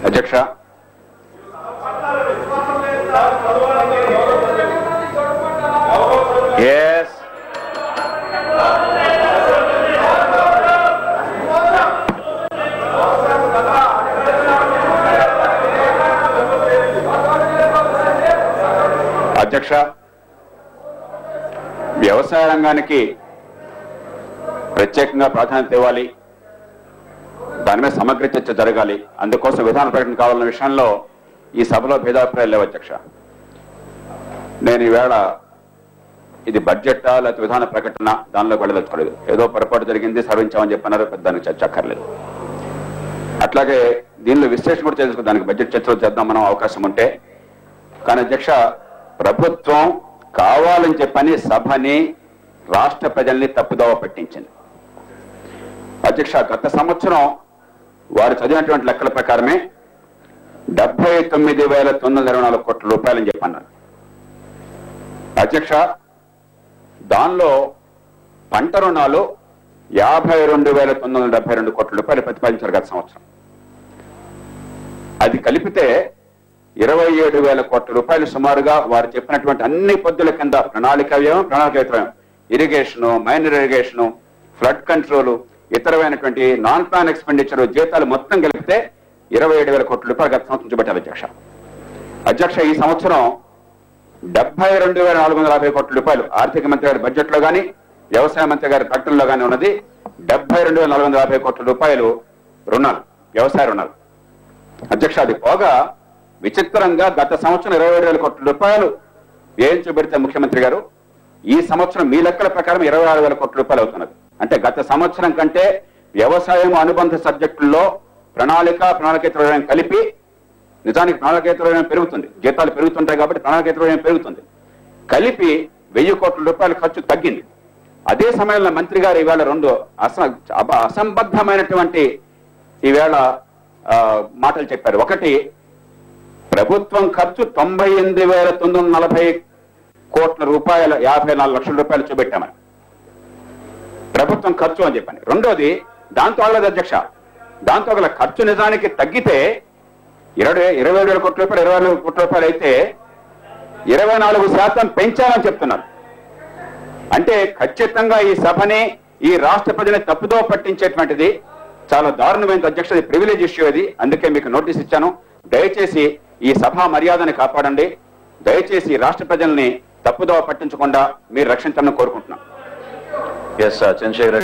అధ్యక్ష, ఎస్ అధ్యక్ష, వ్యవసాయ రంగానికి ప్రత్యేకంగా ప్రాధాన్యత ఇవ్వాలి, దాని మీద సమగ్ర చర్చ జరగాలి, అందుకోసం విధాన ప్రకటన కావాలన్న విషయంలో ఈ సభలో భేదాభిప్రాయాలు లేవు అధ్యక్ష. నేను ఈవేళ ఇది బడ్జెట్టా లేకపోతే విధాన ప్రకటన దానిలో వెళ్ళదలుచుకోలేదు. ఏదో పొరపాటు జరిగింది సవరించామని చెప్పన్నారు, పెద్దానికి చర్చ అక్కర్లేదు. అట్లాగే దీనిలో విశ్లేషణ కూడా చేసుకో, దానికి బడ్జెట్ చర్చలు చేద్దాం మనం అవకాశం ఉంటే. కానీ అధ్యక్ష, ప్రభుత్వం కావాలని చెప్పని సభని రాష్ట్ర ప్రజల్ని తప్పుదోవ పట్టించింది. అధ్యక్ష, గత సంవత్సరం వారు చదివినటువంటి లెక్కల ప్రకారమే 79,924 కోట్ల రూపాయలని చెప్పన్నారు అధ్యక్ష. దానిలో పంట రుణాలు 52,972 కోట్ల రూపాయలు ప్రతిపాదించారు గత సంవత్సరం. అది కలిపితే 27,000 కోట్ల రూపాయలు సుమారుగా వారు చెప్పినటువంటి అన్ని పద్ధతుల కింద ప్రణాళిక వ్యయం, irrigation, minor irrigation, flood control, ఇతరమైనటువంటి నాన్ ప్లాన్ ఎక్స్పెండిచర్, జీతాలు మొత్తం కలిపితే 27,000 కోట్ల రూపాయలు గత సంవత్సరం చూపెట్టారు అధ్యక్ష. అధ్యక్ష, ఈ సంవత్సరం 72,450 కోట్ల రూపాయలు ఆర్థిక మంత్రి గారి బడ్జెట్ లో కానీ వ్యవసాయ మంత్రి గారి ప్రకటనలో కానీ ఉన్నది. 72,450 కోట్ల రూపాయలు రుణాలు, వ్యవసాయ రుణాలు అధ్యక్ష. అది పోగా విచిత్రంగా గత సంవత్సరం 27,000 కోట్ల రూపాయలు వ్యయం చూపెడితే ముఖ్యమంత్రి గారు ఈ సంవత్సరం మీ లెక్కల ప్రకారం 26,000 కోట్ల రూపాయలు అవుతున్నది. అంటే గత సంవత్సరం కంటే వ్యవసాయం అనుబంధ సబ్జెక్టుల్లో ప్రణాళికేతర వ్యయం కలిపి, నిజానికి ప్రణాళికేతర వ్యయం పెరుగుతుంది, జీతాలు పెరుగుతుంటాయి కాబట్టి ప్రణాళికేతర వ్యయం పెరుగుతుంది, కలిపి 1,000 కోట్ల రూపాయల ఖర్చు తగ్గింది. అదే సమయంలో మంత్రి గారు ఈవేళ రెండు అసంబద్ధమైనటువంటి ఈవేళ మాటలు చెప్పారు. ఒకటి, ప్రభుత్వం ఖర్చు 98,940 కోట్ల రూపాయల 54 లక్షల రూపాయలు చూపెట్టామని ప్రభుత్వం ఖర్చు అని చెప్పని. రెండోది, దాంతో ఆగలేదు అధ్యక్ష, దాంతో గల ఖర్చు నిజానికి తగ్గితే 27,000 కోట్ల రూపాయలు 24 కోట్ల రూపాయలు అయితే 24% పెంచాలని చెప్తున్నారు. అంటే ఖచ్చితంగా ఈ సభని, ఈ రాష్ట్ర ప్రజల్ని తప్పుదో పట్టించేటువంటిది చాలా దారుణమైన అధ్యక్ష. ప్రివిలేజ్ ఇష్యూ అది, అందుకే మీకు నోటీస్ ఇచ్చాను. దయచేసి ఈ సభా మర్యాదని కాపాడండి. దయచేసి రాష్ట్ర ప్రజల్ని తప్పుదోవ పట్టించకుండా మీరు రక్షించాలని కోరుకుంటున్నాం. ఎస్ చంద్రశేఖర్.